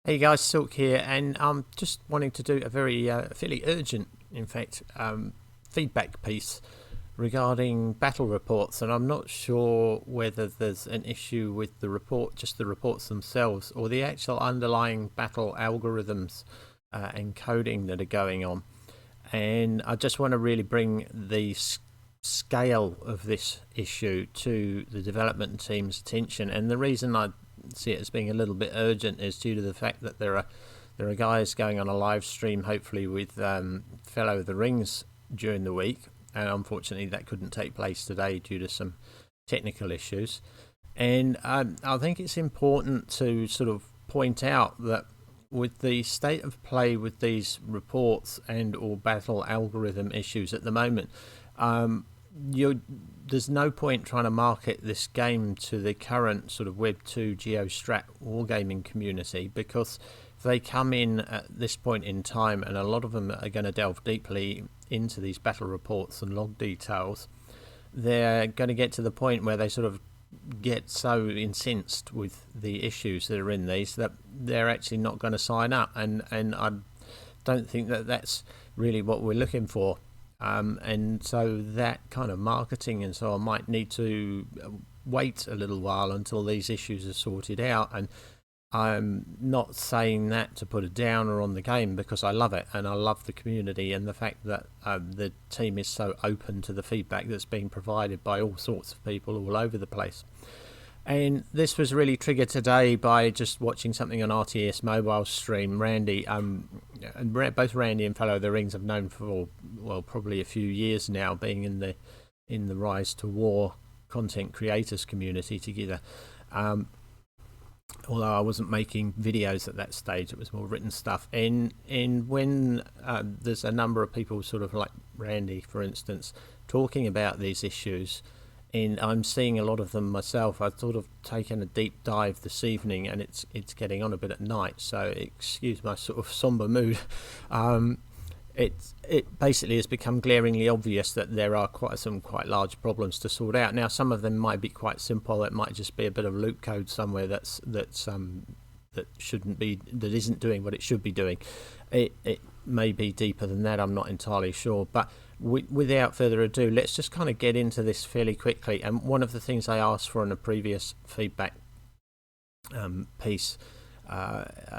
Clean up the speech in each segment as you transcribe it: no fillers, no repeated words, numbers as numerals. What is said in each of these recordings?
Hey guys, Silk here, and I'm just wanting to do a very fairly urgent, in fact, feedback piece regarding battle reports, and I'm not sure whether there's an issue with the report, just the reports themselves, or the actual underlying battle algorithms and coding that are going on. And I just want to really bring the scale of this issue to the development team's attention, and the reason I see it as being a little bit urgent is due to the fact that there are guys going on a live stream, hopefully with Fellow of the Rings during the week, and unfortunately that couldn't take place today due to some technical issues. And I think it's important to sort of point out that with the state of play with these reports and or battle algorithm issues at the moment, there's no point trying to market this game to the current sort of Web 2 Geo-Strat wargaming community, because they come in at this point in time and a lot of them are going to delve deeply into these battle reports and log details. They're going to get to the point where they sort of get so incensed with the issues that are in these that they're actually not going to sign up, and I don't think that that's really what we're looking for. And so that kind of marketing and so on might need to wait a little while until these issues are sorted out. And I'm not saying that to put a downer on the game, because I love it and I love the community and the fact that the team is so open to the feedback that's being provided by all sorts of people all over the place. And this was really triggered today by just watching something on RTS Mobile stream. Randy, and both Randy and Fellow of the Rings I've known for, well, probably a few years now, being in the Rise to War content creators community together. Although I wasn't making videos at that stage, it was more written stuff. And when there's a number of people, sort of like Randy, for instance, talking about these issues, and I'm seeing a lot of them myself. I've sort of taken a deep dive this evening, and it's getting on a bit at night, so excuse my sort of somber mood. It basically has become glaringly obvious that there are some quite large problems to sort out. Now, some of them might be quite simple. It might just be a bit of loop code somewhere that isn't doing what it should be doing. It may be deeper than that. I'm not entirely sure, but without further ado, let's just kind of get into this fairly quickly. And one of the things I asked for in a previous feedback piece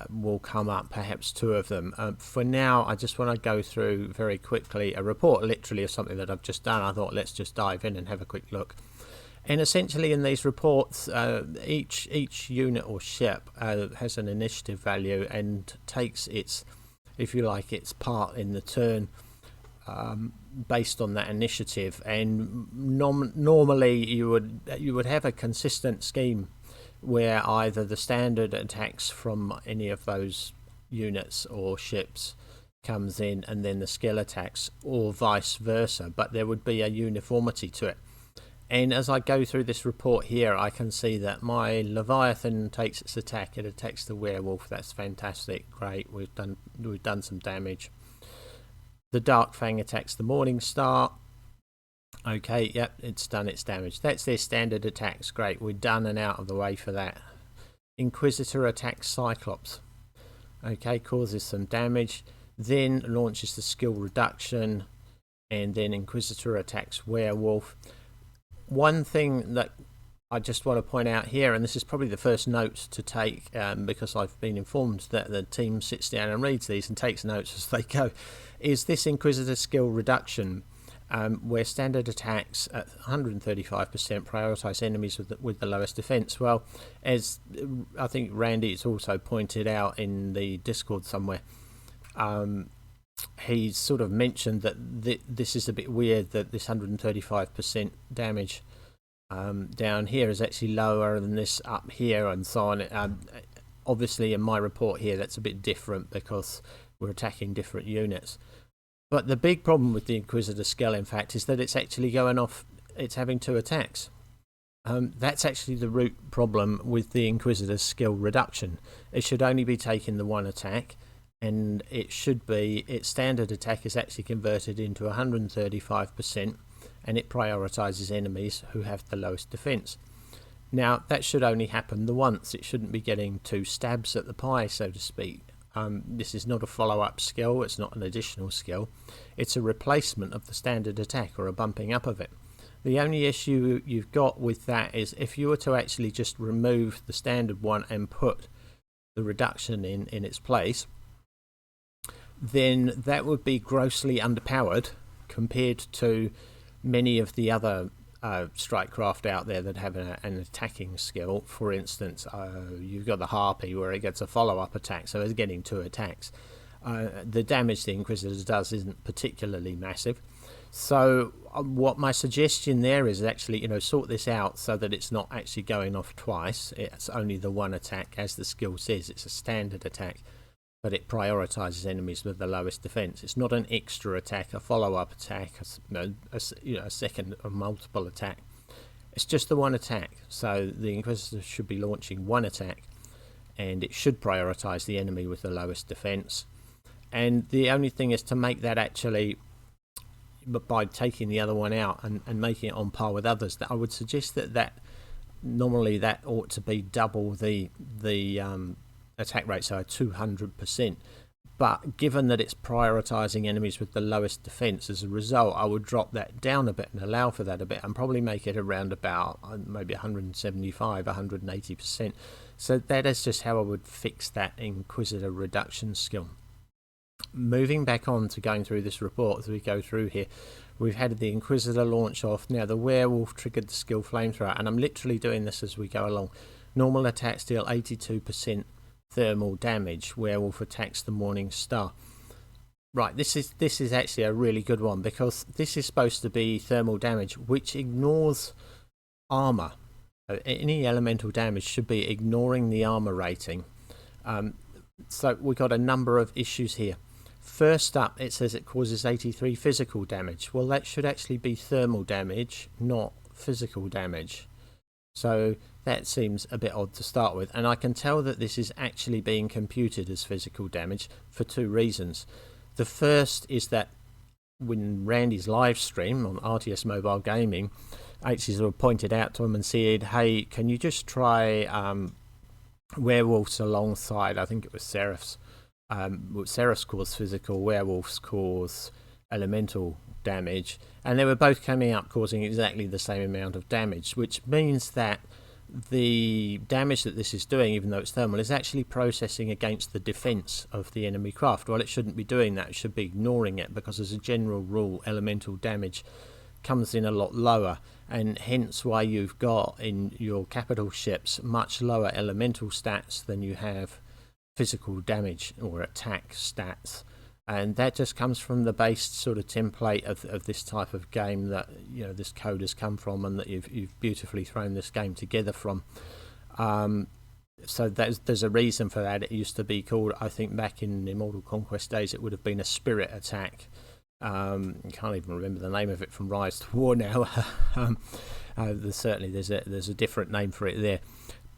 will come up, perhaps two of them. For now, I just want to go through very quickly a report literally of something that I've just done. I thought let's just dive in and have a quick look. And essentially in these reports, each unit or ship has an initiative value and takes its, if you like, its part in the turn based on that initiative. And normally you would have a consistent scheme where either the standard attacks from any of those units or ships comes in and then the skill attacks, or vice versa, but there would be a uniformity to it. And as I go through this report here, I can see that my Leviathan takes its attack. It attacks the werewolf. That's fantastic. Great. We've done some damage. The Dark Fang attacks the Morning Star. Okay, yep, it's done its damage. That's their standard attacks. Great. We're done and out of the way for that. Inquisitor attacks Cyclops. Okay, causes some damage. Then launches the skill reduction. And then Inquisitor attacks werewolf. One thing that I just want to point out here, and this is probably the first note to take, because I've been informed that the team sits down and reads these and takes notes as they go, is this Inquisitor skill reduction, where standard attacks at 135% prioritise enemies with the lowest defence. Well, as I think Randy has also pointed out in the Discord somewhere, he's sort of mentioned that this is a bit weird, that this 135% damage down here is actually lower than this up here and so on. Obviously in my report here that's a bit different because we're attacking different units. But the big problem with the Inquisitor skill, in fact, is that it's actually going off, it's having two attacks. That's actually the root problem with the Inquisitor's skill reduction. It should only be taking the one attack, and it should be, its standard attack is actually converted into 135%, and it prioritises enemies who have the lowest defence. Now that should only happen the once. It shouldn't be getting 2 stabs at the pie, so to speak. This is not a follow-up skill, it's not an additional skill, it's a replacement of the standard attack or a bumping up of it. The only issue you've got with that is if you were to actually just remove the standard one and put the reduction in its place, then that would be grossly underpowered compared to many of the other strike craft out there that have an attacking skill. For instance, you've got the Harpy where it gets a follow-up attack, so it's getting 2 attacks. The damage the Inquisitor does isn't particularly massive. So what my suggestion there is actually, sort this out so that it's not actually going off twice. It's only the 1 attack, as the skill says. It's a standard attack, but it prioritizes enemies with the lowest defense. It's not an extra attack, a follow-up attack, a second or multiple attack. It's just the 1 attack. So the Inquisitor should be launching 1 attack, and it should prioritize the enemy with the lowest defense. And the only thing is to make that actually, by taking the other one out and making it on par with others, that I would suggest that normally that ought to be double the attack rate, so 200%. But given that it's prioritizing enemies with the lowest defense, as a result, I would drop that down a bit and allow for that a bit, and probably make it around about maybe 175, 180%. So that is just how I would fix that Inquisitor reduction skill. Moving back on to going through this report as we go through here, we've had the Inquisitor launch off. Now the Werewolf triggered the skill Flamethrower, and I'm literally doing this as we go along. Normal attacks deal 82% thermal damage. Werewolf attacks the Morning Star. Right, this is actually a really good one, because this is supposed to be thermal damage which ignores armor. Any elemental damage should be ignoring the armor rating. So we've got a number of issues here. First up, it says it causes 83 physical damage. Well, that should actually be thermal damage, not physical damage. So that seems a bit odd to start with, and I can tell that this is actually being computed as physical damage for 2 reasons. The first is that when Randy's live stream on RTS Mobile Gaming, actually sort of pointed out to him and said, hey, can you just try werewolves alongside, I think it was Seraphs. Seraphs cause physical, werewolves cause elemental damage, and they were both coming up causing exactly the same amount of damage, which means that the damage that this is doing, even though it's thermal, is actually processing against the defense of the enemy craft. Well, it shouldn't be doing that, it should be ignoring it, because as a general rule elemental damage comes in a lot lower, and hence why you've got in your capital ships much lower elemental stats than you have physical damage or attack stats. And that just comes from the base sort of template of this type of game that this code has come from, and that you've beautifully thrown this game together from. So there's a reason for that. It used to be called, I think back in Immortal Conquest days, it would have been a spirit attack. I can't even remember the name of it from Rise to War now. There's a different name for it there.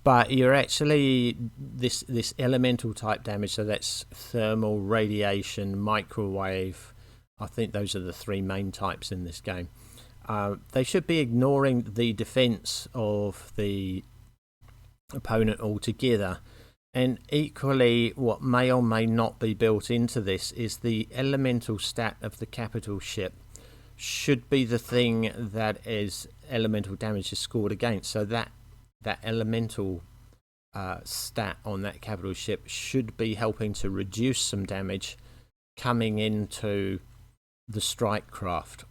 But you're actually this elemental type damage, so that's thermal, radiation, microwave. I think those are the 3 main types in this game. They should be ignoring the defense of the opponent altogether. And equally, what may or may not be built into this is the elemental stat of the capital ship should be the thing that is elemental damage is scored against. So that elemental stat on that capital ship should be helping to reduce some damage coming into the strike craft.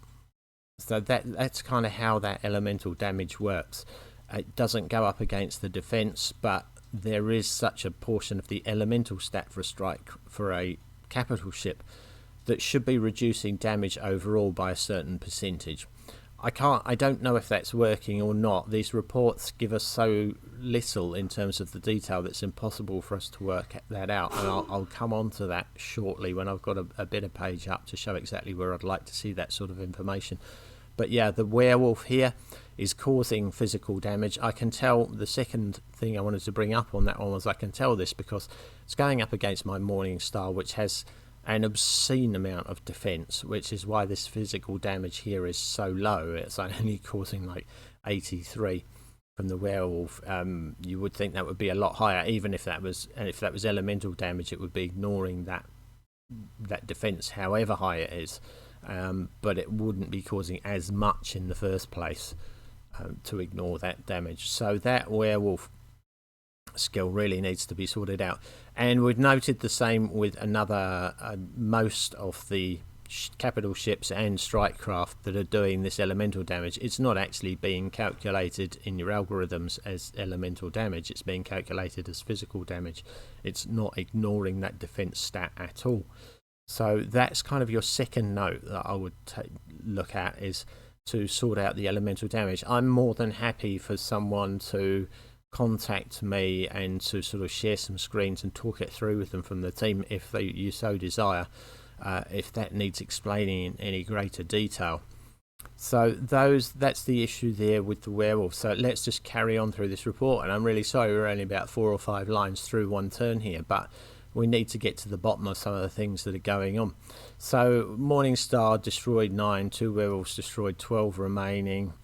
So that's kind of how that elemental damage works. It doesn't go up against the defense, but there is such a portion of the elemental stat for a capital ship that should be reducing damage overall by a certain percentage. I don't know if that's working or not. These reports give us so little in terms of the detail that's impossible for us to work that out, and I'll come on to that shortly when I've got a better page up to show exactly where I'd like to see that sort of information. But yeah, the werewolf here is causing physical damage. I can tell, the second thing I wanted to bring up on that one was I can tell this because it's going up against my Morning Star, which has an obscene amount of defense, which is why this physical damage here is so low. It's only causing like 83. from the werewolf, you would think that would be a lot higher. Even if that was elemental damage, it would be ignoring that defense, however high it is, but it wouldn't be causing as much in the first place to ignore that damage. So that werewolf skill really needs to be sorted out. And we've noted the same with another most of the capital ships and strike craft that are doing this elemental damage. It's not actually being calculated in your algorithms as elemental damage, it's being calculated as physical damage. It's not ignoring that defense stat at all. So that's kind of your second note that I would look at, is to sort out the elemental damage. I'm more than happy for someone to contact me and to sort of share some screens and talk it through with them from the team if you so desire, if that needs explaining in any greater detail. So that's the issue there with the werewolf. So let's just carry on through this report, and I'm really sorry we're only about 4 or 5 lines through one turn here, but we need to get to the bottom of some of the things that are going on. So Morningstar destroyed 9, 2 werewolves destroyed, 12 remaining.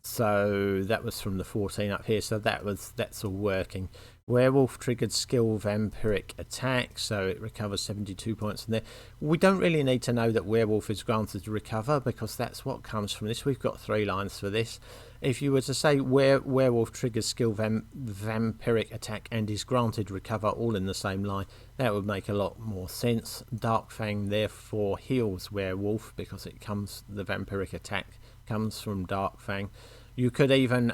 So that was from the 14 up here, so that's all working. Werewolf triggered skill vampiric attack, so it recovers 72 points from there. We don't really need to know that werewolf is granted to recover, because that's what comes from this. We've got 3 lines for this. If you were to say werewolf triggers skill vampiric attack and is granted recover all in the same line, that would make a lot more sense. Darkfang therefore heals werewolf, because the vampiric attack comes from Darkfang. You could even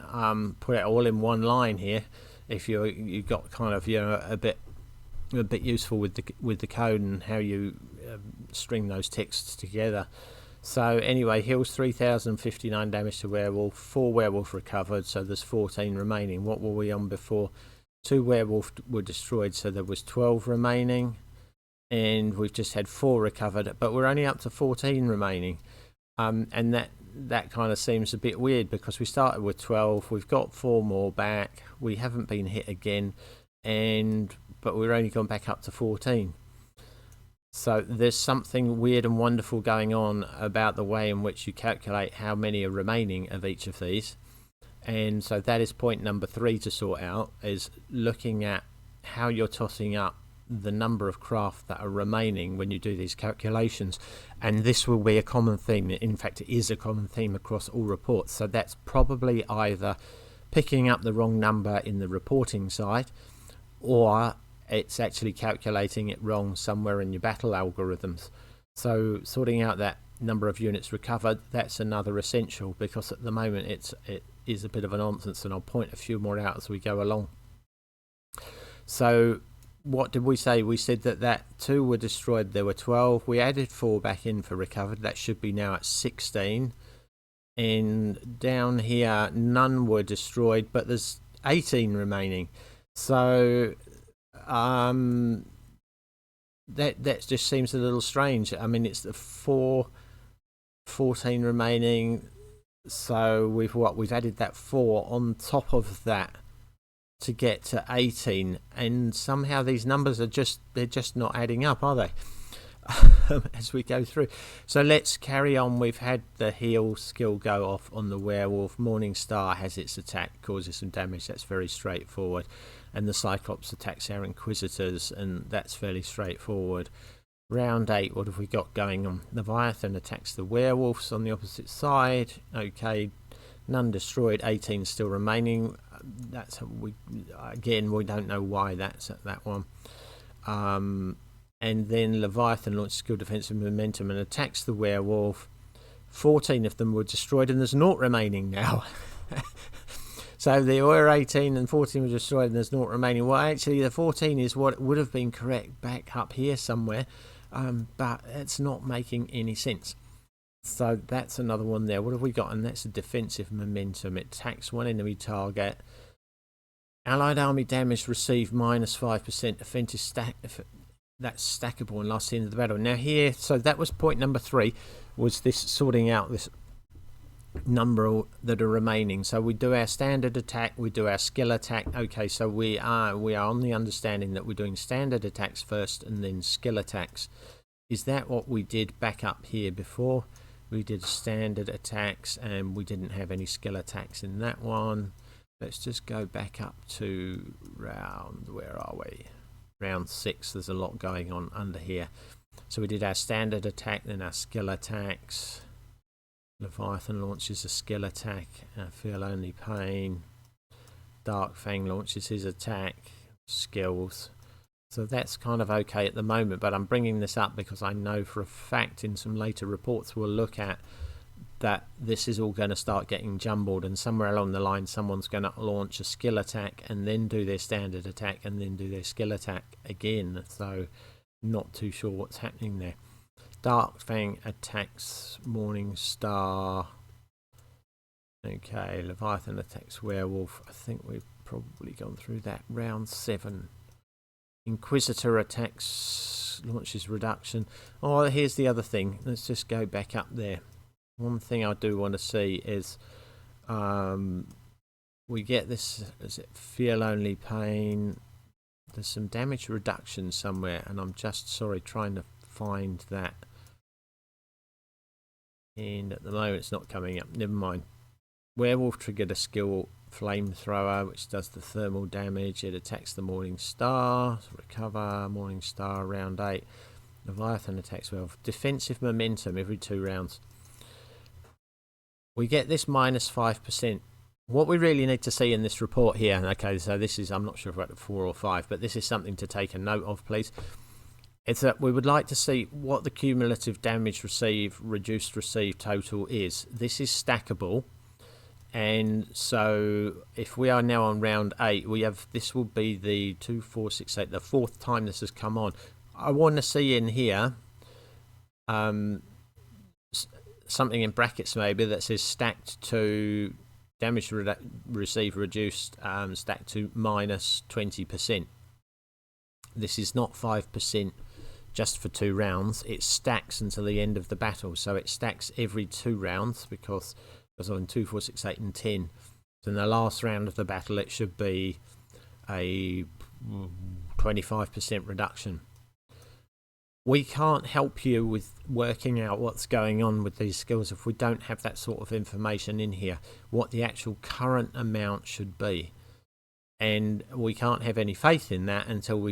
put it all in one line here if you got kind of a bit useful with the code and how you string those texts together. So anyway, heals 3,059 damage to werewolf, 4 werewolf recovered, so there's 14 remaining. What were we on before? 2 werewolf were destroyed, so there was 12 remaining, and we've just had 4 recovered, but we're only up to 14 remaining. And that kind of seems a bit weird, because we started with 12, we've got 4 more back, we haven't been hit again, but we're only gone back up to 14. So there's something weird and wonderful going on about the way in which you calculate how many are remaining of each of these. And so that is point number 3 to sort out, is looking at how you're tossing up the number of craft that are remaining when you do these calculations. And this will be a common theme. In fact, it is a common theme across all reports. So that's probably either picking up the wrong number in the reporting side, or it's actually calculating it wrong somewhere in your battle algorithms. So sorting out that number of units recovered, that's another essential, because at the moment it is a bit of a nonsense, and I'll point a few more out as we go along. So what did we say? We said that 2 were destroyed, there were 12. We added 4 back in for recovered. That should be now at 16. And down here, none were destroyed, but there's 18 remaining. So that just seems a little strange. I mean, it's the 14 remaining. So we've added that 4 on top of that to get to 18, and somehow these numbers they're just not adding up, are they? As we go through. So let's carry on. We've had the heal skill go off on the werewolf. Morningstar has its attack, causes some damage. That's very straightforward. And the Cyclops attacks our Inquisitors, and that's fairly straightforward. Round 8, what have we got going on? Leviathan attacks the werewolves on the opposite side. Okay, none destroyed, 18 still remaining. We don't know why that's at that one. And then Leviathan launches skill defensive momentum and attacks the werewolf. 14 of them were destroyed, and there's 0 remaining now. So there were 18 and 14 were destroyed, and there's 0 remaining. Well, actually, the 14 is what would have been correct back up here somewhere, but it's not making any sense. So that's another one there. What have we got? And that's a defensive momentum. It attacks one enemy target. Allied army damage received -5%. Offensive stack. That's stackable and lasts the end of the battle. Now here, so that was point number 3, was this sorting out this number that are remaining. So we do our standard attack, we do our skill attack. Okay, so we are on the understanding that we're doing standard attacks first and then skill attacks. Is that what we did back up here before? We did standard attacks and we didn't have any skill attacks in that one. Let's just go back up to round, where are we? Round 6. There's a lot going on under here. So we did our standard attack, then our skill attacks. Leviathan launches a skill attack. Feel Only Pain. Dark Fang launches his attack. Skills. So that's kind of okay at the moment, but I'm bringing this up because I know for a fact in some later reports we'll look at that this is all going to start getting jumbled, and somewhere along the line someone's going to launch a skill attack and then do their standard attack and then do their skill attack again. So not too sure what's happening there. Dark Fang attacks Morning Star. Okay, Leviathan attacks Werewolf. I think we've probably gone through that. Round 7. Inquisitor attacks, launches reduction. Oh, here's the other thing. Let's just go back up there. One thing I do want to see is we get this, is it Feel Only Pain? There's some damage reduction somewhere, and I'm just, trying to find that. And at the moment it's not coming up. Never mind. Werewolf triggered a skill Flamethrower, which does the thermal damage. It attacks the Morning Star. Recover, Morning Star, round 8. Leviathan attacks Werewolf. Defensive momentum every 2 rounds. We get this minus 5%. What we really need to see in this report here, okay, so this is, I'm not sure if we're at 4 or 5, but this is something to take a note of, please. It's that we would like to see what the cumulative damage received, reduced received total is. This is stackable. And so if we are now on round 8, we have, this will be the 2, 4, 6, 8, the 4th time this has come on. I want to see in here something in brackets maybe that says stacked to damage received reduced, stacked to minus 20%. This is not 5% just for 2 rounds. It stacks until the end of the battle. So it stacks every 2 rounds because on 2, 4, 6, 8 and 10. So in the last round of the battle it should be a 25% reduction. We can't help you with working out what's going on with these skills if we don't have that sort of information in here, what the actual current amount should be. And we can't have any faith in that until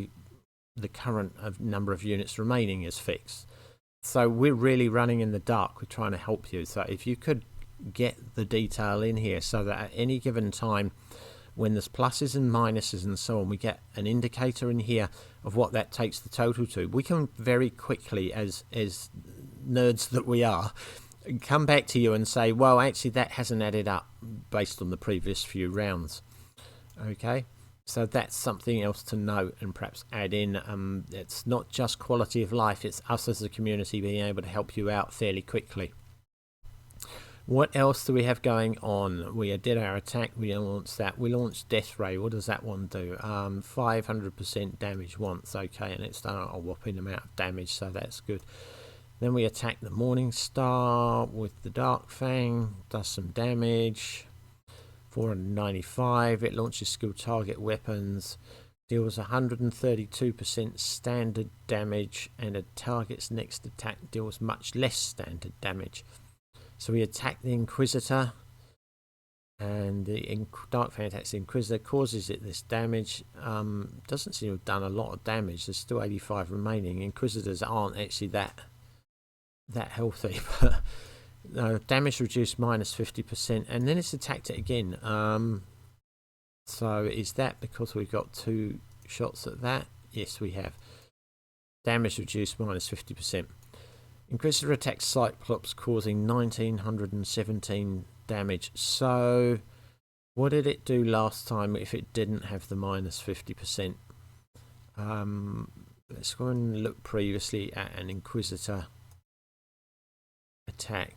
the current number of units remaining is fixed. So we're really running in the dark. We're trying to help you. So if you could get the detail in here so that at any given time when there's pluses and minuses and so on, we get an indicator in here of what that takes the total to. We can very quickly, as nerds that we are, come back to you and say, well, actually that hasn't added up based on the previous few rounds. Okay, so that's something else to note and perhaps add in. It's not just quality of life, it's us as a community being able to help you out fairly quickly. What else do we have going on? We did our attack, we launched that. We launched Death Ray. What does that one do? 500% damage once, okay, and it's done a whopping amount of damage, so that's good. Then we attack the Morning Star with the Dark Fang, does some damage. 495, it launches skill target weapons, deals 132% standard damage, and a target's next attack deals much less standard damage. So we attack the Inquisitor, and the Dark Fang attacks the Inquisitor, causes it this damage. Doesn't seem to have done a lot of damage. There's still 85 remaining. Inquisitors aren't actually that healthy, but no, damage reduced minus 50%, and then it's attacked it again. So is that because we've got 2 shots at that? Yes, we have. Damage reduced minus 50%. Inquisitor attacks Cyclops, causing 1917 damage. So what did it do last time if it didn't have the minus 50%? Let's go and look previously at an Inquisitor attack.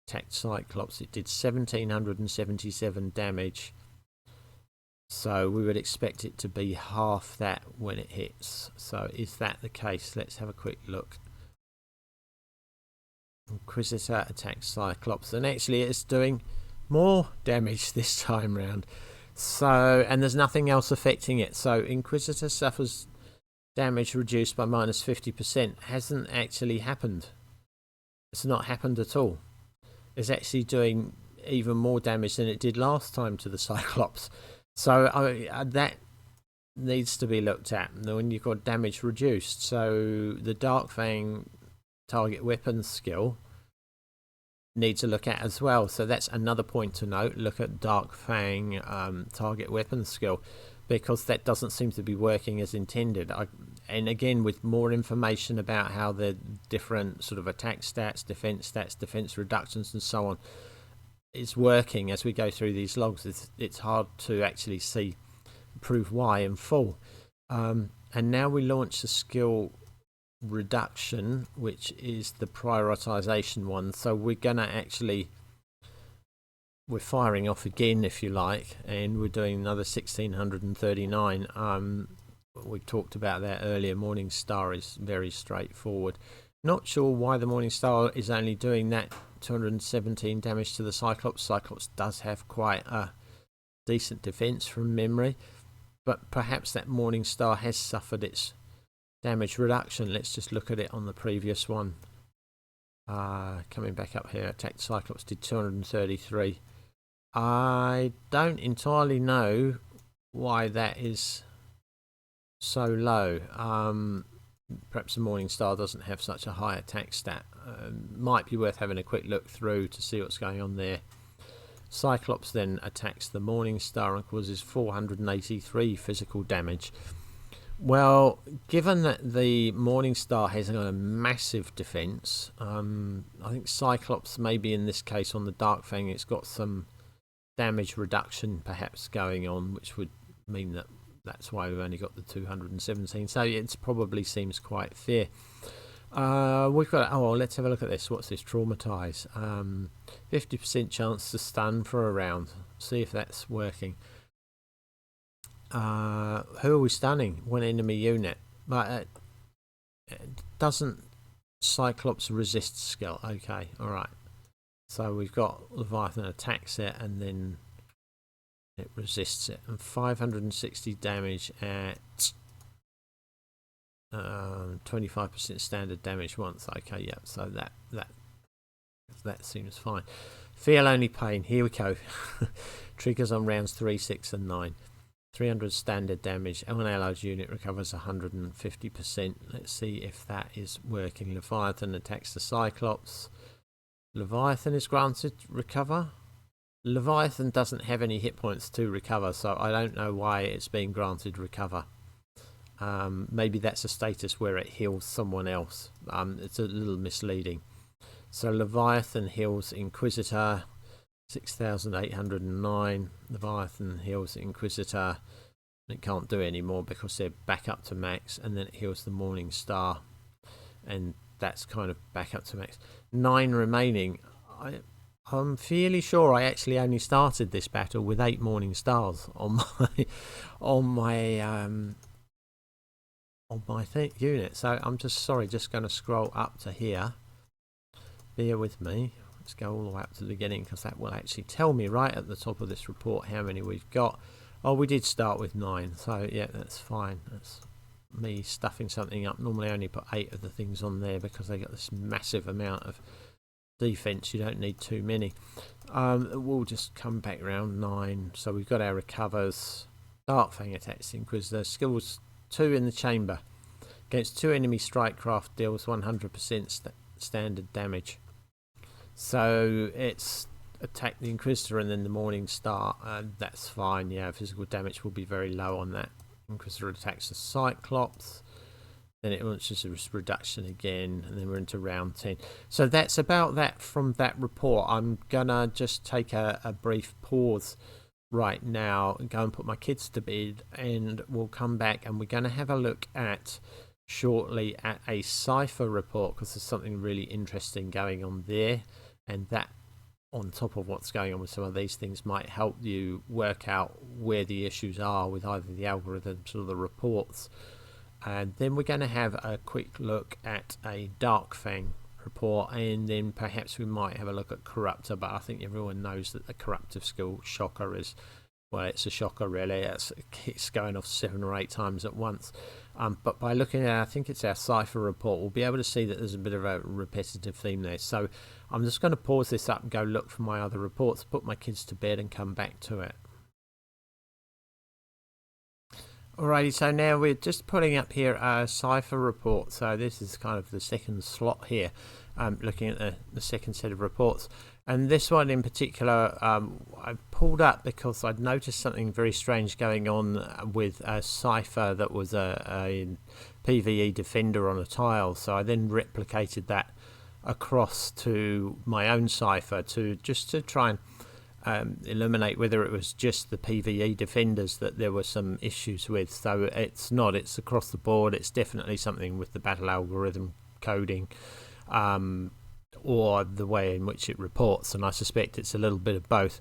Attacked Cyclops. It did 1777 damage. So we would expect it to be half that when it hits. So is that the case? Let's have a quick look. Inquisitor attacks Cyclops, and actually it's doing more damage this time round. So, and there's nothing else affecting it. So Inquisitor suffers damage reduced by minus 50%. Hasn't actually happened. It's not happened at all. is actually doing even more damage than it did last time to the Cyclops. So that needs to be looked at when you've got damage reduced. So the Dark Fang target weapons skill needs to look at as well. So that's another point to note. Look at Dark Fang target weapons skill, because that doesn't seem to be working as intended. And again, with more information about how the different sort of attack stats, defense reductions and so on is working as we go through these logs, it's hard to actually prove why in full. And now we launch the skill reduction, which is the prioritization one. So we're firing off again, if you like, and we're doing another 1639. We talked about that earlier. Morning Star is very straightforward. Not sure why the Morning Star is only doing that 217 damage to the Cyclops. Cyclops does have quite a decent defense from memory, but perhaps that Morning Star has suffered its damage reduction. Let's just look at it on the previous one. Coming back up here, attacked Cyclops did 233. I don't entirely know why that is so low. Perhaps the Morning Star doesn't have such a high attack stat. Might be worth having a quick look through to see what's going on there. Cyclops then attacks the Morning Star and causes 483 physical damage. Well, given that the Morning Star has a massive defense, I think Cyclops, maybe in this case on the Dark Fang, it's got some damage reduction perhaps going on, which would mean that's why we've only got the 217. So it probably seems quite fair. We've got, let's have a look at this. What's this? Traumatize. 50% chance to stun for a round. See if that's working. Who are we stunning? One enemy unit. But doesn't Cyclops resist skill? Okay, alright. So we've got Leviathan attacks it and then it resists it. And 560 damage at 25% standard damage once. Okay, yeah, so that seems fine. Feel only pain. Here we go. Triggers on rounds 3, 6 and 9. 300 standard damage. An allied unit recovers 150%. Let's see if that is working. Leviathan attacks the Cyclops. Leviathan is granted recover. Leviathan doesn't have any hit points to recover, so I don't know why it's being granted recover. Maybe that's a status where it heals someone else. It's a little misleading. So Leviathan heals Inquisitor, 6,809. Leviathan heals Inquisitor. It can't do any more because they're back up to max, and then it heals the Morning Star, and that's kind of back up to max. 9 remaining. I'm fairly sure I actually only started this battle with 8 Morning Stars on my unit. So I'm just going to scroll up to here. Bear with me. Let's go all the way up to the beginning, because that will actually tell me right at the top of this report how many we've got. Oh, we did start with 9, so yeah, that's fine. That's me stuffing something up. Normally I only put 8 of the things on there because they got this massive amount of defense. You don't need too many. We'll just come back round 9. So we've got our recovers. Dark Fang attacks the Inquisitor. Skills 2 in the chamber. Against 2 enemy strike craft deals 100% standard damage. So it's attack the Inquisitor and then the Morning Star. That's fine. Yeah, physical damage will be very low on that. Inquisitor attacks the Cyclops. Then it launches a reduction again, and then we're into round 10. So that's about that from that report. I'm gonna just take a brief pause right now and go and put my kids to bed, and we'll come back and we're gonna have a look at shortly at a cipher report, because there's something really interesting going on there, and that on top of what's going on with some of these things might help you work out where the issues are with either the algorithms or the reports. And then we're going to have a quick look at a Dark Fang report, and then perhaps we might have a look at Corruptor, but I think everyone knows that the Corruptive skill Shocker is Well, it's a shocker, really. It's going off 7 or 8 times at once. But by looking at, I think it's our Cypher report, we'll be able to see that there's a bit of a repetitive theme there. So I'm just going to pause this up and go look for my other reports, put my kids to bed and come back to it. Alrighty, so now we're just putting up here a Cypher report. So this is kind of the second slot here, looking at the second set of reports. And this one in particular, I pulled up because I'd noticed something very strange going on with a Cypher that was a PvE defender on a tile. So I then replicated that across to my own Cypher just to try and eliminate whether it was just the PvE defenders that there were some issues with. So it's not, it's across the board. It's definitely something with the battle algorithm coding, or the way in which it reports, and I suspect it's a little bit of both.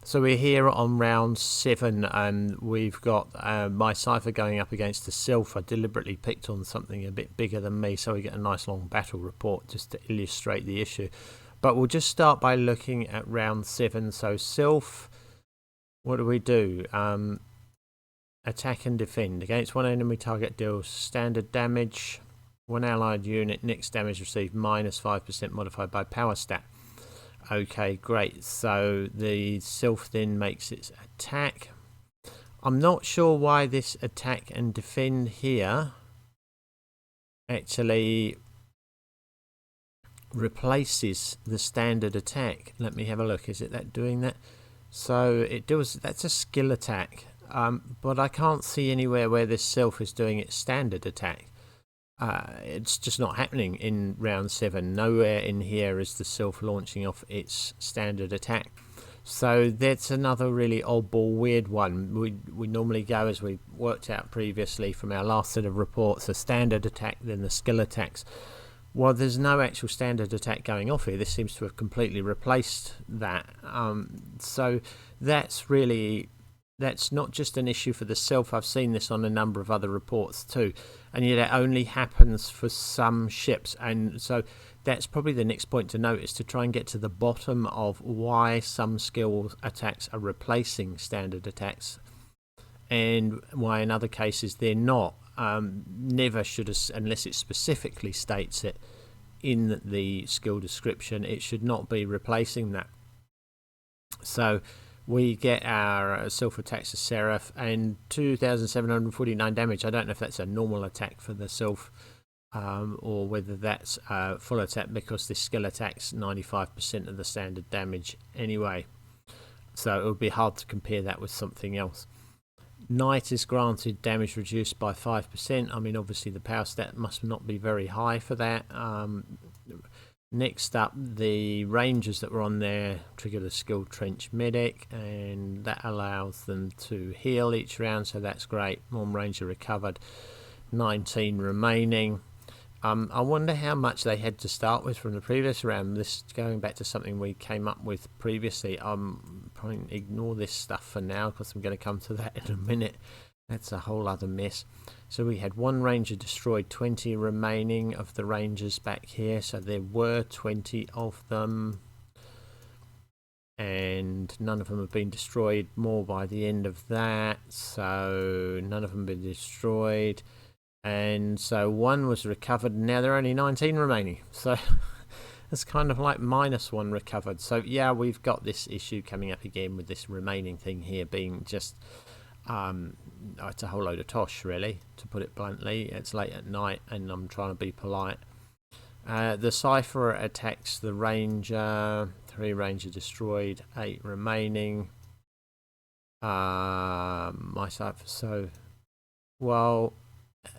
So we're here on round 7, and we've got my Cypher going up against a Sylph. I deliberately picked on something a bit bigger than me so we get a nice long battle report just to illustrate the issue. But we'll just start by looking at round 7. So Sylph, what do? Attack and defend. Against one enemy target deals standard damage. One allied unit, next damage received -5% modified by power stat. Okay, great. So the Sylph then makes its attack. I'm not sure why this attack and defend here actually replaces the standard attack. Let me have a look. Is it that doing that? So it does. That's a skill attack, but I can't see anywhere where this Sylph is doing its standard attack. It's just not happening in round 7. Nowhere in here is the Sylph launching off its standard attack. So that's another really oddball, weird one. We normally go, as we worked out previously from our last set of reports, a standard attack, then the skill attacks. Well, there's no actual standard attack going off here. This seems to have completely replaced that. So that's not just an issue for the Sylph. I've seen this on a number of other reports too, and yet it only happens for some ships. And so that's probably the next point to note, is to try and get to the bottom of why some skill attacks are replacing standard attacks and why in other cases they're not. Never should, unless it specifically states it in the skill description, it should not be replacing that. So we get our Sylph attacks a Seraph and 2,749 damage. I don't know if that's a normal attack for the Sylph, or whether that's full attack, because this skill attacks 95% of the standard damage anyway. So it would be hard to compare that with something else. Knight is granted damage reduced by 5%. I mean, obviously the power stat must not be very high for that. Next up, the Rangers that were on there triggered a skill Trench Medic, and that allows them to heal each round, so that's great. One Ranger recovered, 19 remaining. I wonder how much they had to start with from the previous round. This going back to something we came up with previously. Probably ignore this stuff for now, because I'm going to come to that in a minute. That's a whole other mess. So we had one Ranger destroyed, 20 remaining of the Rangers back here. So there were 20 of them, and none of them have been destroyed more by the end of that. So none of them have been destroyed. And so one was recovered, and now there are only 19 remaining. So it's kind of like -1 recovered. So yeah, we've got this issue coming up again with this remaining thing here being just, it's a whole load of tosh, really, to put it bluntly. It's late at night and I'm trying to be polite. The Cypher attacks the Ranger, 3 Ranger destroyed, 8 remaining. My Cypher, so, well,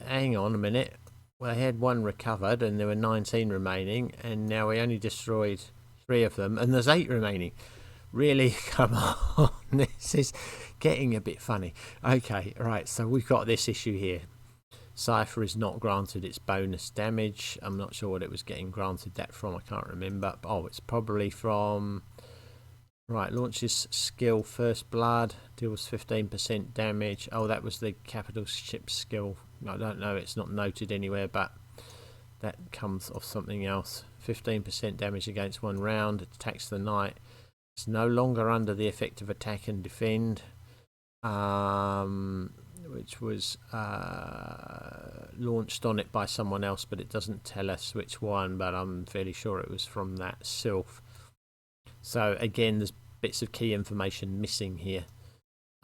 hang on a minute. Well, I had 1 recovered and there were 19 remaining, and now we only destroyed 3 of them and there's 8 remaining. Really? Come on. This is getting a bit funny. Okay, right, so we've got this issue here. Cypher is not granted its bonus damage. I'm not sure what it was getting granted that from. I can't remember. Oh, it's probably from... Right, launches skill First Blood, deals 15% damage. Oh, that was the capital ship skill. I don't know, it's not noted anywhere, but that comes off something else. 15% damage against 1 round. It attacks the Knight. It's no longer under the effect of attack and defend. which was launched on it by someone else, but it doesn't tell us which one, but I'm fairly sure it was from that Sylph. So again, there's bits of key information missing here.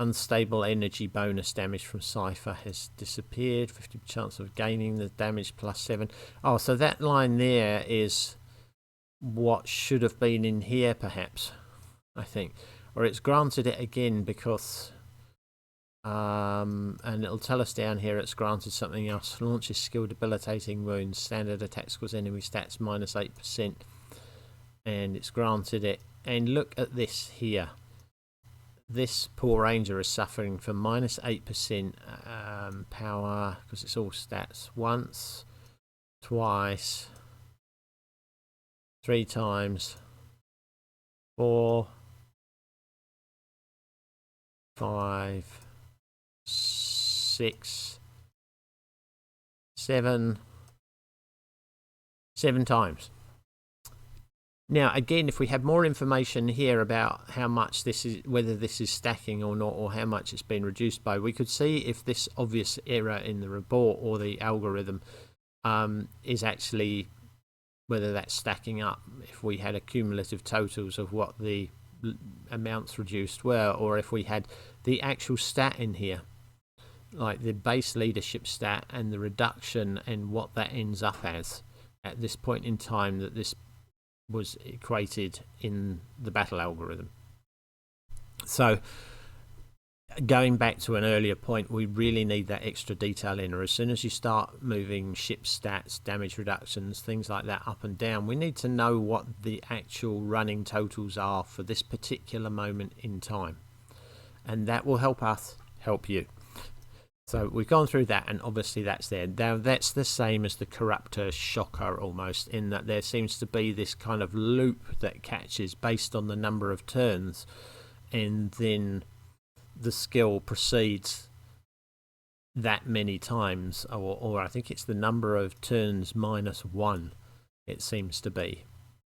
Unstable energy bonus damage from Cypher has disappeared. 50% chance of gaining the damage +7. Oh, so that line there is what should have been in here, perhaps, I think. Or it's granted it again because... and it'll tell us down here it's granted something else. Launches skill debilitating wounds. Standard attack scores enemy stats -8%. And it's granted it. And look at this here. This poor ranger is suffering from -8% power, because it's all stats. Once, twice, 3 times, 4, 5, 6, 7 times. Now, again, if we had more information here about how much this is, whether this is stacking or not, or how much it's been reduced by, we could see if this obvious error in the report or the algorithm is actually, whether that's stacking up, if we had accumulative totals of what the amounts reduced were, or if we had the actual stat in here, like the base leadership stat and the reduction and what that ends up as at this point in time that this was equated in the battle algorithm. So going back to an earlier point, we really need that extra detail in, or as soon as you start moving ship stats, damage reductions, things like that up and down, we need to know what the actual running totals are for this particular moment in time, and that will help us help you. So we've gone through that, and obviously that's there. Now that's the same as the Corruptor Shocker almost, in that there seems to be this kind of loop that catches based on the number of turns, and then the skill proceeds that many times, or I think it's the number of turns -1, it seems to be.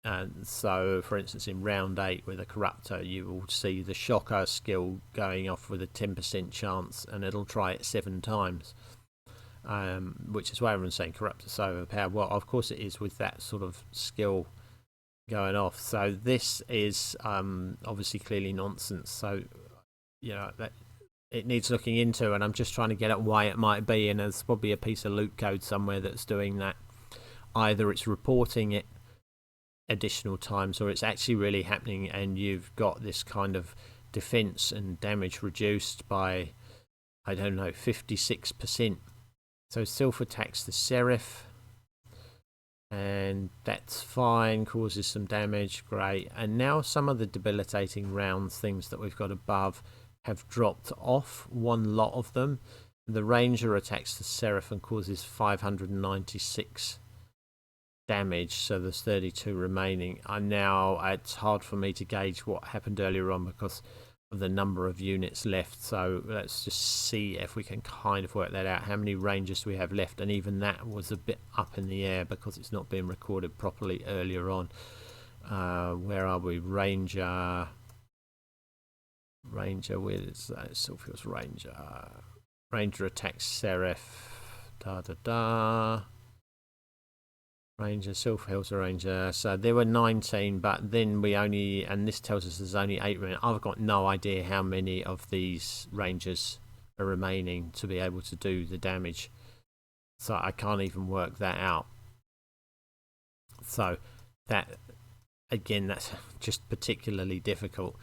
And so, for instance, in round 8 with a Corruptor, you will see the Shocker skill going off with a 10% chance, and it'll try it 7 times, which is why everyone's saying Corruptor's so overpowered. Well, of course it is, with that sort of skill going off. So this is obviously clearly nonsense. So, you know, that it needs looking into, and I'm just trying to get at why it might be, and there's probably a piece of loop code somewhere that's doing that. Either it's reporting it additional times, or it's actually really happening, and you've got this kind of defense and damage reduced by, I don't know, 56%. So Sylph attacks the Seraph, and that's fine, causes some damage, great. And now some of the debilitating rounds, things that we've got above, have dropped off, one lot of them. The Ranger attacks the Seraph and causes 596 damage, so there's 32 remaining. And now it's hard for me to gauge what happened earlier on because of the number of units left. So let's just see if we can kind of work that out. How many Rangers do we have left? And even that was a bit up in the air because it's not been recorded properly earlier on. Where are we? Ranger, where is that? Sylphia's Ranger attacks Seraph. Ranger, Sylph Hill's a Ranger. So there were 19, but then we only, and this tells us there's only 8 remaining. I've got no idea how many of these Rangers are remaining to be able to do the damage. So I can't even work that out. So that, again, that's just particularly difficult.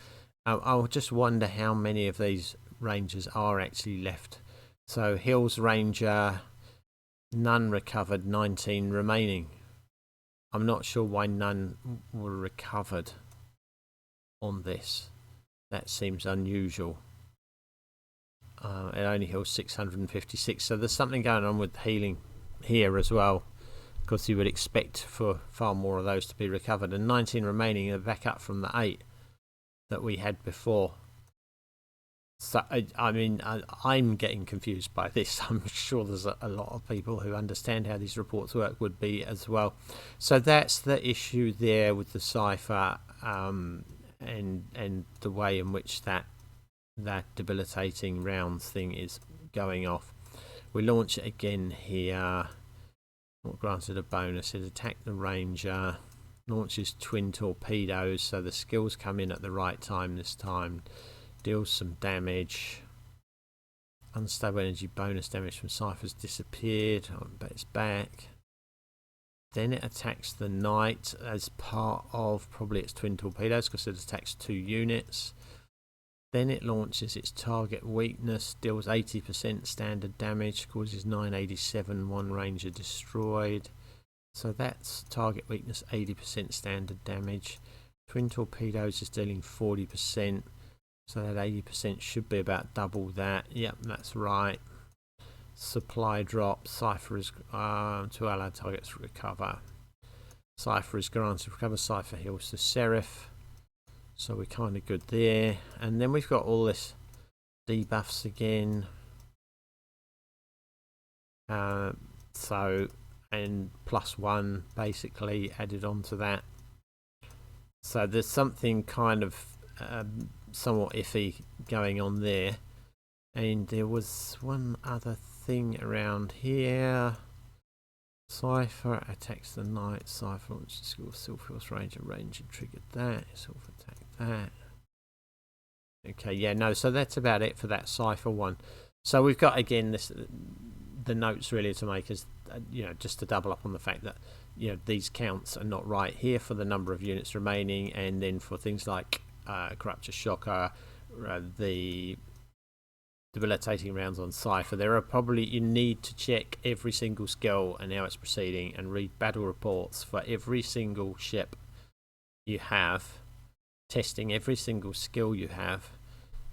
I'll just wonder how many of these Rangers are actually left. So Hill's Ranger, none recovered, 19 remaining. I'm not sure why none were recovered on this. That seems unusual. It only heals 656, so there's something going on with healing here as well, because you would expect for far more of those to be recovered. And 19 remaining are back up from the 8 that we had before. So, I mean, I'm getting confused by this. I'm sure there's a lot of people who understand how these reports work would be as well. So that's the issue there with the cipher, and the way in which that that debilitating rounds thing is going off. We launch it again here. Not granted a bonus. It attack the ranger. Launches twin torpedoes, so the skills come in at the right time this time. Deals some damage. Unstable energy bonus damage from Cypher's disappeared, but it's back. Then it attacks the knight as part of probably its twin torpedoes because it attacks 2 units. Then it launches its target weakness, deals 80% standard damage, causes 987, 1 ranger destroyed. So that's target weakness, 80% standard damage. Twin torpedoes is dealing 40%, so that 80% should be about double that. Yep, that's right. Supply drop, Cypher is 2 allied targets recover. Cypher is granted recover, Cypher heals the Seraph. So we're kind of good there. And then we've got all this debuffs again. And +1 basically added on to that. So there's something kind of somewhat iffy going on there. And there was one other thing around here. Cypher attacks the knight. Cypher launches skill Silkforce Ranger. Ranger triggered that. Self attack that. Okay, yeah, no, so that's about it for that Cypher one. So we've got again this. The notes really to make is, just to double up on the fact that these counts are not right here for the number of units remaining, and then for things like Corruptor Shocker, the debilitating rounds on Cypher, there are probably, you need to check every single skill and how it's proceeding and read battle reports for every single ship you have, testing every single skill you have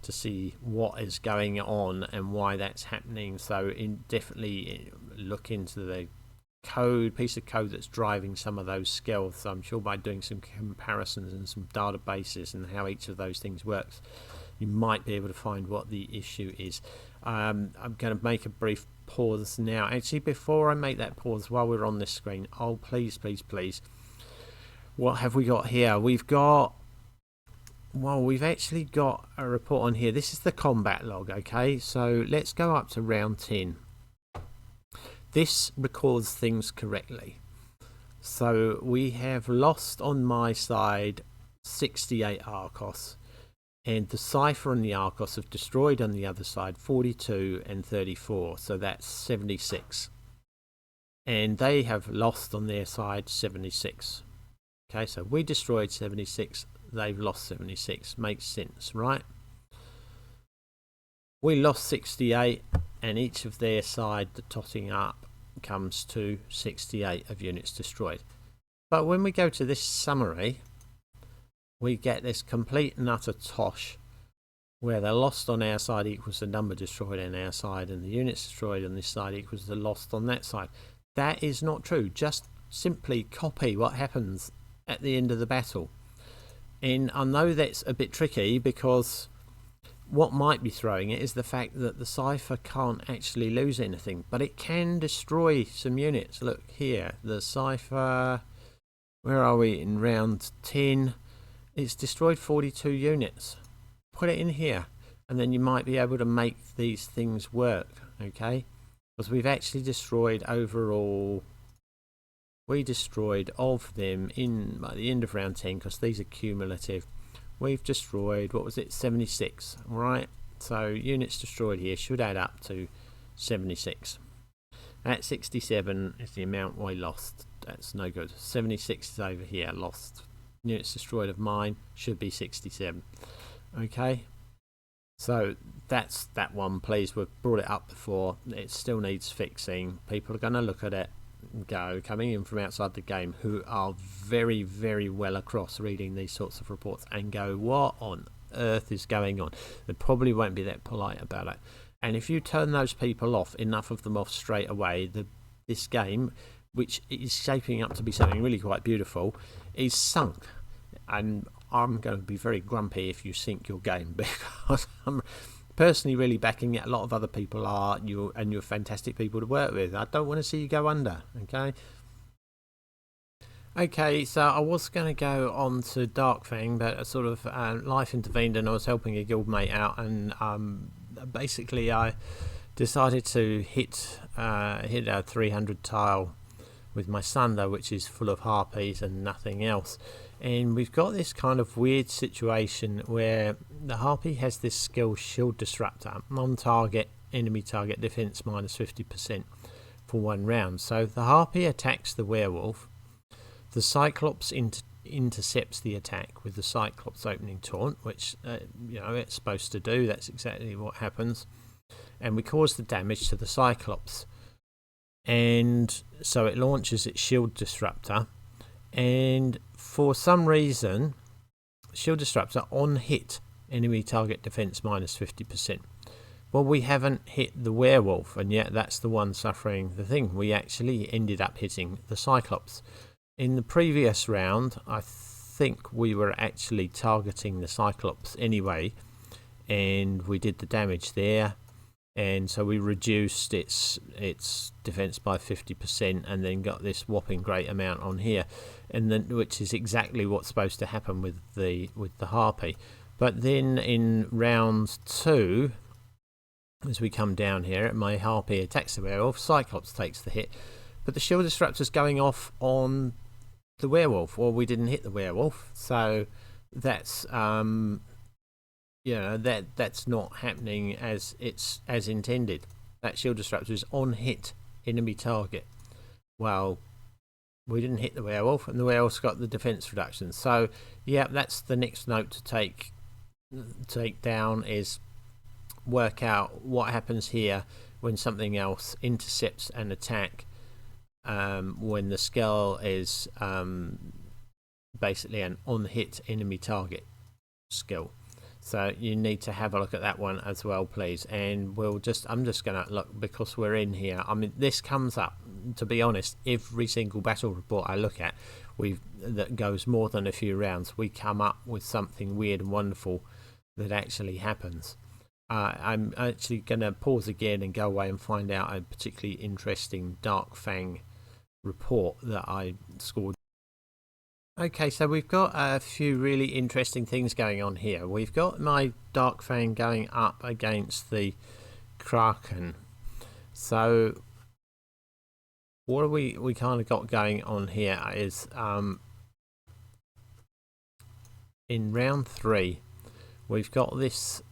to see what is going on and why that's happening. So definitely look into the piece of code that's driving some of those skills. So I'm sure by doing some comparisons and some databases and how each of those things works, you might be able to find what the issue is. I'm going to make a brief pause now. Actually, before I make that pause, while we're on this screen, oh please, what have we got here? We've actually got a report on here. This is the combat log, okay? So let's go up to round 10. This records things correctly. So we have lost on my side 68 Arcos, and the Cypher and the Arcos have destroyed on the other side 42 and 34, so that's 76. And they have lost on their side 76. Okay, so we destroyed 76. They've lost 76. Makes sense, right? We lost 68, and each of their side, the totting up, comes to 68 of units destroyed. But when we go to this summary, we get this complete and utter tosh, where the lost on our side equals the number destroyed on our side, and the units destroyed on this side equals the lost on that side. That is not true. Just simply copy what happens at the end of the battle. And I know that's a bit tricky, because what might be throwing it is the fact that the Cypher can't actually lose anything, but it can destroy some units. Look here, the Cypher, where are we in round 10? It's destroyed 42 units. Put it in here, and then you might be able to make these things work, okay? Because we've actually destroyed overall, we destroyed of them by the end of round 10, because these are cumulative. We've destroyed, what was it, 76, right? So units destroyed here should add up to 76. That 67 is the amount we lost. That's no good. 76 is over here, lost. Units destroyed of mine should be 67. Okay, so that's that one. Please, we've brought it up before. It still needs fixing. People are going to look at it and go, coming in from outside the game, who are very, very well across reading these sorts of reports, and go, what on earth is going on? They probably won't be that polite about it. And if you turn those people off, enough of them off straight away, this game, which is shaping up to be something really quite beautiful, is sunk. And I'm going to be very grumpy if you sink your game, because I'm personally really backing it. A lot of other people are, and you're fantastic people to work with. I don't want to see you go under, okay? Okay, so I was going to go on to Dark Fang, but a sort of life intervened, and I was helping a guildmate out, and basically I decided to hit a 300 tile with my Sunder, which is full of harpies and nothing else. And we've got this kind of weird situation where the harpy has this skill Shield Disruptor, non-target enemy target defense minus 50% for 1 round. So the harpy attacks the werewolf. The Cyclops intercepts the attack with the Cyclops opening taunt, which it's supposed to do. That's exactly what happens. And we cause the damage to the Cyclops. And so it launches its Shield Disruptor. And for some reason, Shield Disruptor on hit, enemy target defense minus 50%. Well, we haven't hit the werewolf, and yet that's the one suffering the thing. We actually ended up hitting the Cyclops. In the previous round, I think we were actually targeting the Cyclops anyway, and we did the damage there, and so we reduced its defense by 50%, and then got this whopping great amount on here, and then which is exactly what's supposed to happen with the harpy. But then in round 2, as we come down here, my harpy attacks the werewolf, Cyclops takes the hit, but the Shield Disruptor's going off on the werewolf. Well, we didn't hit the werewolf, so that's that's not happening as intended. That Shield Disruptor is on hit enemy target. Well, we didn't hit the werewolf, and the werewolf's got the defense reduction. So yeah, that's the next note to take down, is work out what happens here when something else intercepts an attack, when the skill is basically an on-hit enemy target skill. So you need to have a look at that one as well, please. And I'm just going to look, because we're in here. I mean, this comes up, to be honest, every single battle report I look at, that goes more than a few rounds, we come up with something weird and wonderful that actually happens. I'm actually going to pause again and go away and find out a particularly interesting Dark Fang report that I scored. Okay, so we've got a few really interesting things going on here. We've got my Dark Fang going up against the Kraken. So what we kind of got going on here is in round 3 we've got this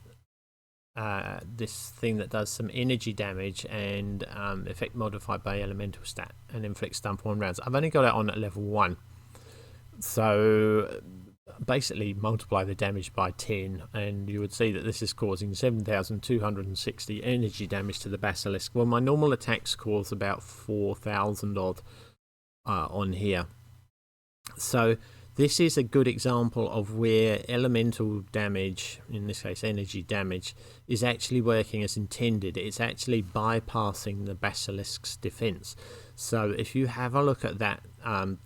thing that does some energy damage and effect modified by elemental stat and inflicts stun for 1 round. I've only got it on at level 1, so basically multiply the damage by 10 and you would see that this is causing 7,260 energy damage to the basilisk. Well, my normal attacks cause about 4,000 odd on here, so this is a good example of where elemental damage, in this case energy damage, is actually working as intended. It's actually bypassing the basilisk's defense. So if you have a look at that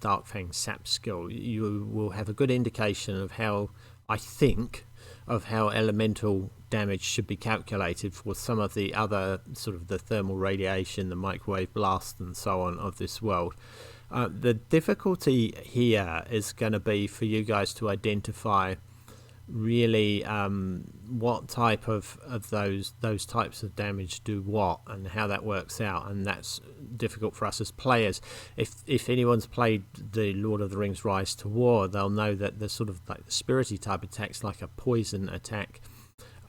Dark Fang sap skill, you will have a good indication of how, I think, of how elemental damage should be calculated for some of the other sort of the thermal radiation, the microwave blast and so on of this world. The difficulty here is going to be for you guys to identify really what type of those types of damage do what and how that works out, and that's difficult for us as players. If anyone's played the Lord of the Rings Rise to War, they'll know that the sort of like the spirity type attacks, like a poison attack,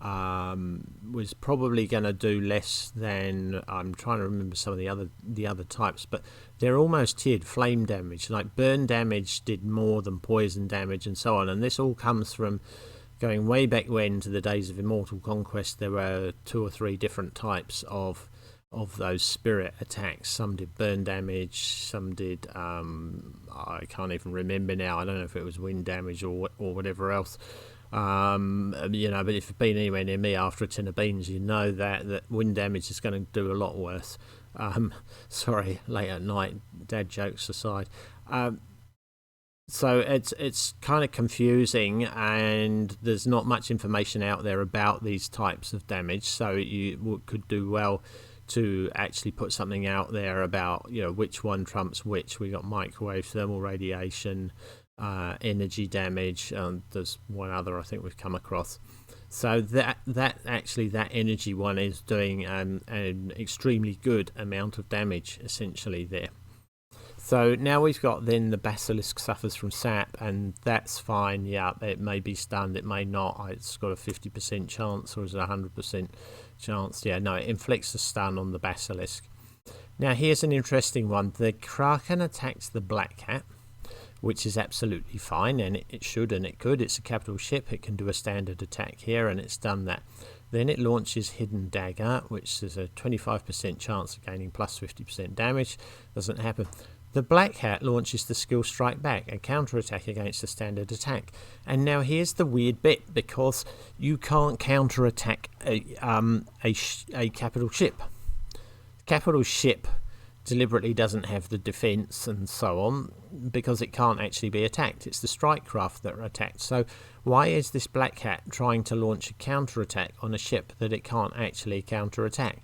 was probably going to do less than, I'm trying to remember some of the other types, but they're almost tiered. Flame damage, like burn damage, did more than poison damage and so on, and this all comes from going way back when, to the days of Immortal Conquest. There were 2 or 3 different types of those spirit attacks. Some did burn damage, some did I can't even remember now, I don't know if it was wind damage or whatever else. But if you've been anywhere near me after a tin of beans, you know that wind damage is going to do a lot worse. Sorry, late at night, dad jokes aside. So it's kind of confusing, and there's not much information out there about these types of damage, so you could do well to actually put something out there about, you know, which one trumps which. We got microwave, thermal radiation, energy damage. There's one other I think we've come across. So that energy one is doing an extremely good amount of damage essentially there. So now we've got then the basilisk suffers from sap, and that's fine. Yeah, it may be stunned, it may not. It's got a 50% chance, or is it 100% chance? Yeah, no, it inflicts a stun on the basilisk. Now here's an interesting one. The Kraken attacks the black cat, which is absolutely fine, and it should and it could. It's a capital ship, it can do a standard attack here, and it's done that. Then it launches Hidden Dagger, which is a 25% chance of gaining plus 50% damage. Doesn't happen. The Black Hat launches the skill Strike Back, a counter-attack against a standard attack. And now here's the weird bit, because you can't counter-attack a capital ship. Capital ship deliberately doesn't have the defense and so on, because it can't actually be attacked. It's the strike craft that are attacked. So why is this Black Hat trying to launch a counter-attack on a ship that it can't actually counter-attack?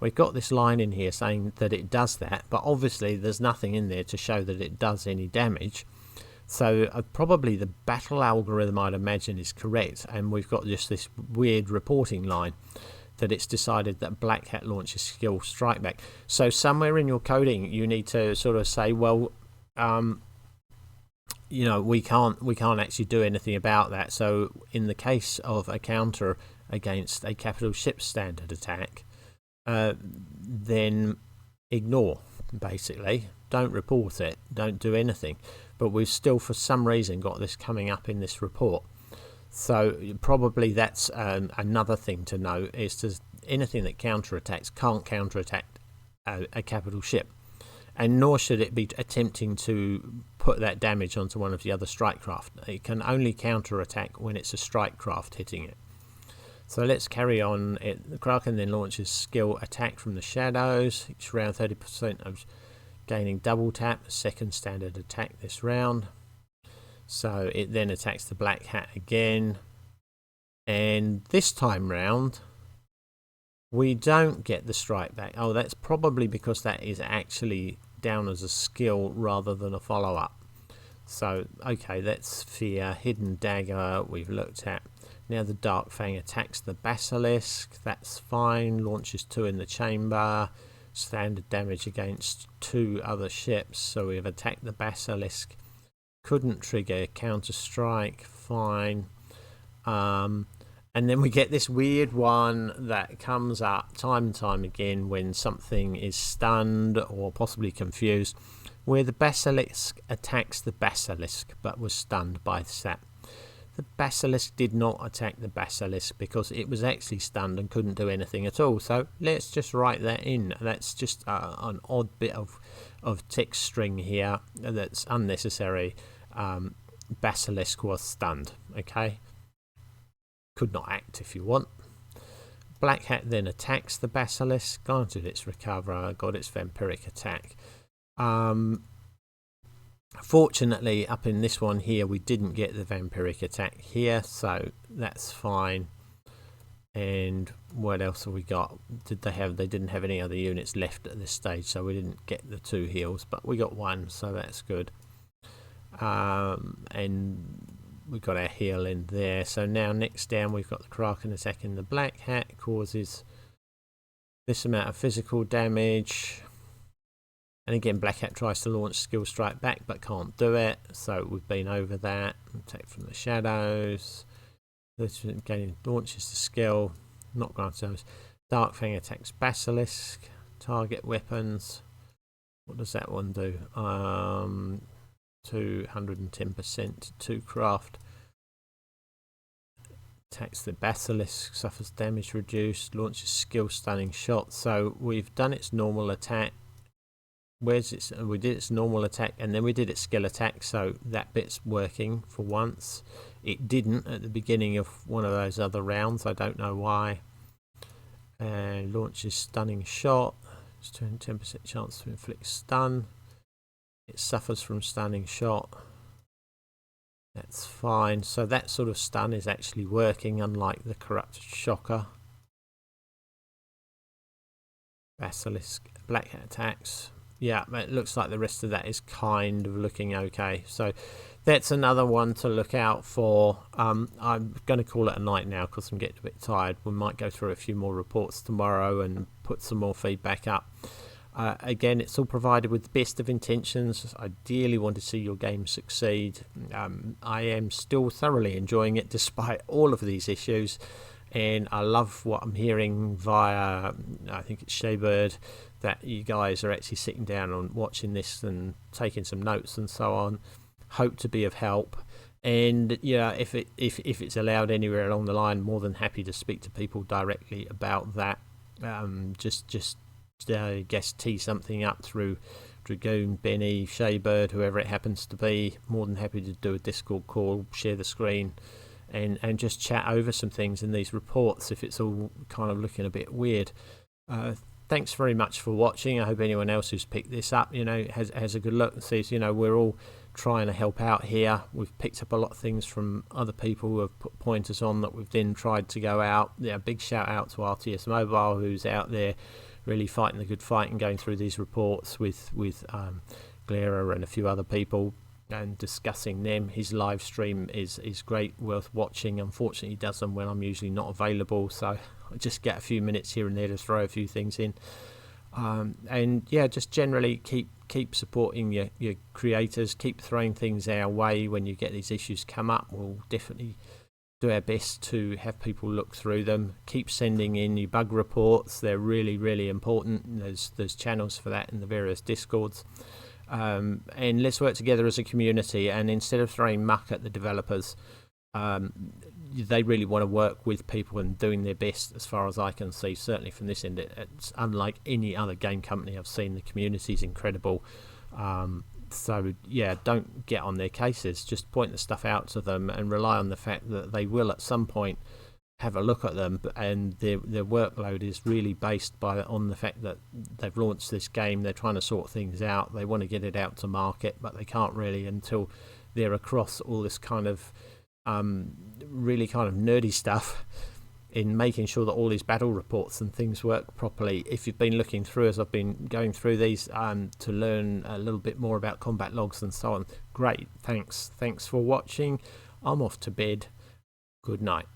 We've got this line in here saying that it does that, but obviously there's nothing in there to show that it does any damage. So probably the battle algorithm, I'd imagine, is correct, and we've got just this weird reporting line that it's decided that Black Hat launches skill Strike Back. So somewhere in your coding you need to sort of say, well, you know, we can't actually do anything about that. So in the case of a counter against a capital ship standard attack, then ignore, basically. Don't report it, don't do anything. But we've still for some reason got this coming up in this report. So probably that's another thing to know, is to anything that counterattacks can't counterattack a capital ship, and nor should it be attempting to put that damage onto one of the other strike craft. It can only counterattack when it's a strike craft hitting it. So let's carry on. The Kraken then launches skill Attack from the Shadows. Each round 30% of gaining double tap, second standard attack this round. So it then attacks the Black Hat again, and this time round we don't get the strike back. Oh, that's probably because that is actually down as a skill rather than a follow-up. So okay, that's Fear. Hidden Dagger we've looked at. Now the Dark Fang attacks the Basilisk. That's fine. Launches 2 in the chamber. Standard damage against 2 other ships. So we've attacked the Basilisk. Couldn't trigger counter strike. Fine. And then we get this weird one that comes up time and time again when something is stunned or possibly confused, where the Basilisk attacks the Basilisk but was stunned by sap. The Basilisk did not attack the Basilisk because it was actually stunned and couldn't do anything at all. So let's just write that in. That's just an odd bit of text string here that's unnecessary. Basilisk was stunned. Okay. Could not act if you want. Black Hat then attacks the Basilisk. Granted its recover, got its vampiric attack. Fortunately, up in this one here, we didn't get the vampiric attack here, so that's fine. And what else have we got? Did they have? They didn't have any other units left at this stage, so we didn't get the 2 heals, but we got 1, so that's good. And we've got our heal in there. So now next down we've got the Kraken attacking the Black Hat, causes this amount of physical damage. And again, Black Hat tries to launch skill Strike Back but can't do it. So we've been over that. Attack from the Shadows. This again launches the skill. Not granted. Dark Fang attacks Basilisk. Target weapons. What does that one do? 210% 2 craft. Attacks the Basilisk, suffers damage reduced, launches skill stunning shot. So we've done its normal attack. Where's its? We did its normal attack and then we did its skill attack, so that bit's working for once. It didn't at the beginning of one of those other rounds, I don't know why. And launches stunning shot. It's 210% chance to inflict stun. It suffers from stunning shot. That's fine. So that sort of stun is actually working, unlike the corrupted shocker. Basilisk, Black Hat attacks. Yeah, it looks like the rest of that is kind of looking okay. So that's another one to look out for. I'm going to call it a night now because I'm getting a bit tired. We might go through a few more reports tomorrow and put some more feedback up. Again, it's all provided with the best of intentions. I ideally want to see your game succeed. I am still thoroughly enjoying it despite all of these issues, and I love what I'm hearing via, I think it's Shaybird, that you guys are actually sitting down and watching this and taking some notes and so on. Hope to be of help. And yeah, if it's allowed anywhere along the line, more than happy to speak to people directly about that. Just guess tee something up through Dragoon, Benny, Shaybird, whoever it happens to be. More than happy to do a Discord call, share the screen, and just chat over some things in these reports if it's all kind of looking a bit weird. Thanks very much for watching. I hope anyone else who's picked this up, has a good look and sees, we're all trying to help out here. We've picked up a lot of things from other people who have put pointers on that we've then tried to go out. Yeah, big shout out to RTS Mobile, who's out there really fighting the good fight and going through these reports with Glera and a few other people and discussing them. His live stream is great, worth watching. Unfortunately, he does them when I'm usually not available, so I just get a few minutes here and there to throw a few things in. And yeah, just generally keep supporting your creators, keep throwing things our way when you get these issues come up. We'll definitely do our best to have people look through them. Keep sending in your bug reports. They're really, really important. There's channels for that in the various Discords. And let's work together as a community, and instead of throwing muck at the developers, they really want to work with people and doing their best, as far as I can see. Certainly from this end, it's unlike any other game company I've seen. The community is incredible. So yeah, don't get on their cases. Just point the stuff out to them and rely on the fact that they will at some point have a look at them, and their workload is really based on the fact that they've launched this game. They're trying to sort things out. They want to get it out to market, but they can't really until they're across all this kind of really kind of nerdy stuff in making sure that all these battle reports and things work properly. If you've been looking through, as I've been going through these, to learn a little bit more about combat logs and so on, great, thanks for watching. I'm off to bed. Good night.